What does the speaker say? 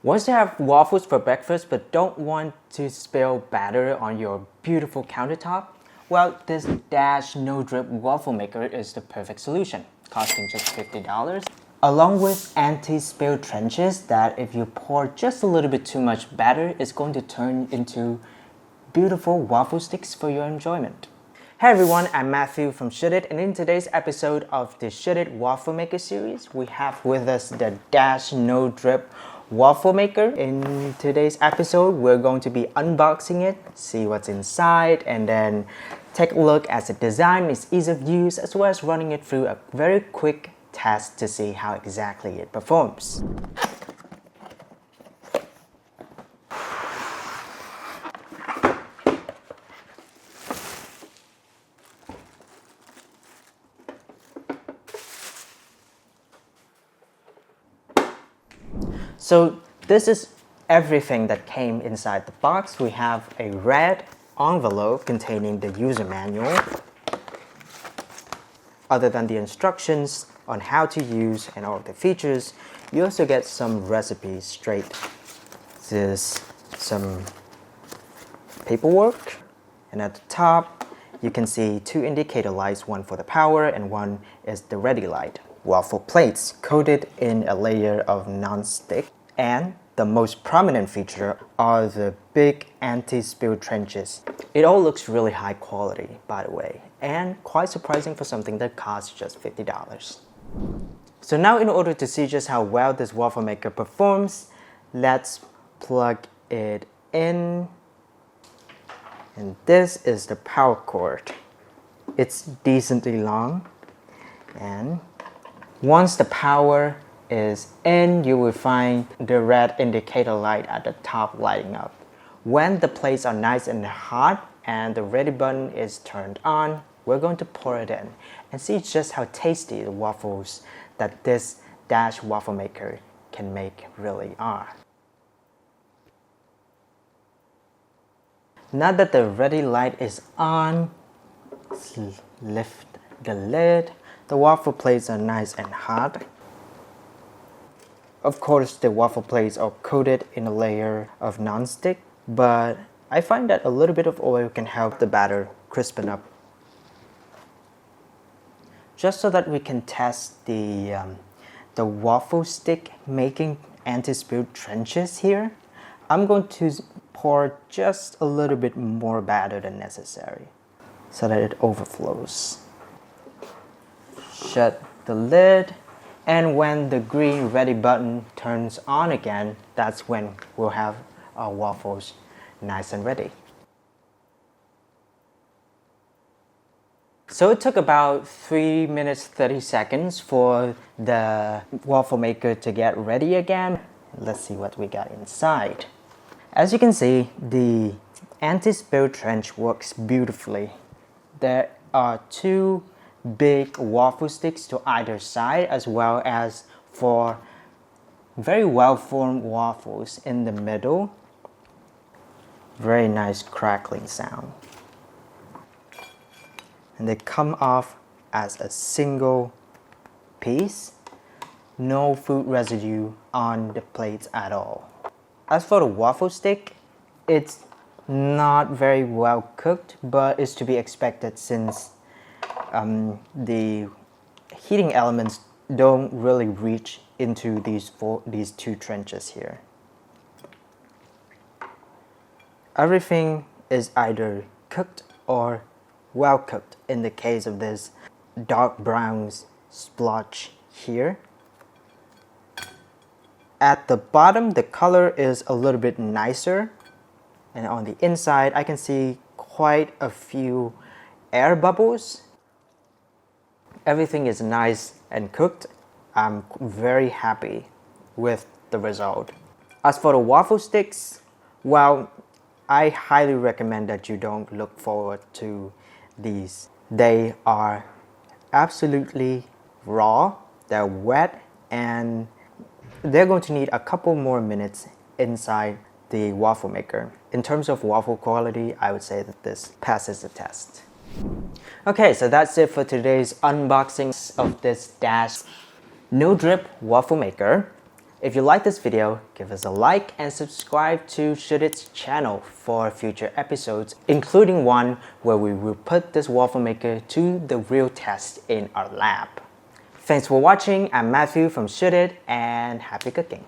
Want to have waffles for breakfast but don't want to spill batter on your beautiful countertop? Well, this DASH No-Drip Waffle Maker is the perfect solution, costing just $50. Along with anti-spill trenches that if you pour just a little bit too much batter, it's going to turn into beautiful waffle sticks for your enjoyment. Hey everyone, I'm Matthew from ShouldIT, and in today's episode of the ShouldIT Waffle Maker series, we have with us the DASH No-Drip Waffle Maker. In today's episode, we're going to be unboxing it, see what's inside, and then take a look at the design, its ease of use, as well as running it through a very quick test to see how exactly it performs. So this is everything that came inside the box. We have a red envelope containing the user manual. Other than the instructions on how to use and all of the features, you also get some recipes straight. There's some paperwork, and at the top you can see two indicator lights, one for the power and one is the ready light. Waffle plates coated in a layer of non-stick, and the most prominent feature are the big anti-spill trenches. It all looks really high quality, by the way, and quite surprising for something that costs just $50. So now, in order to see just how well this waffle maker performs, let's plug it in. And this is the power cord. It's decently long, and once the power is in, you will find the red indicator light at the top lighting up. When the plates are nice and hot and the ready button is turned on, we're going to pour it in and see just how tasty the waffles that this DASH waffle maker can make really are. Now that the ready light is on, let's lift the lid. The waffle plates are nice and hot. Of course, the waffle plates are coated in a layer of non-stick, but I find that a little bit of oil can help the batter crispen up. Just so that we can test the waffle stick making anti-spill trenches here, I'm going to pour just a little bit more batter than necessary so that it overflows. Shut the lid, and when the green ready button turns on again, that's when we'll have our waffles nice and ready. So it took about 3 minutes 30 seconds for the waffle maker to get ready again. Let's see what we got inside. As you can see, the anti-spill trench works beautifully. There are two big waffle sticks to either side, as well as for very well-formed waffles in the middle. Very nice crackling sound. And they come off as a single piece. No food residue on the plates at all. As for the waffle stick, it's not very well cooked, but it's to be expected since the heating elements don't really reach into these two trenches here. Everything is either cooked or well cooked in the case of this dark brown splotch here. At the bottom, the color is a little bit nicer, and on the inside I can see quite a few air bubbles. Everything is nice and cooked. I'm very happy with the result. As for the waffle sticks, well, I highly recommend that you don't look forward to these. They are absolutely raw, they're wet, and they're going to need a couple more minutes inside the waffle maker. In terms of waffle quality, I would say that this passes the test. Okay, so that's it for today's unboxing of this DASH No-Drip Waffle Maker. If you like this video, give us a like and subscribe to ShouldIT's channel for future episodes, including one where we will put this waffle maker to the real test in our lab. Thanks for watching. I'm Matthew from ShouldIT, and happy cooking.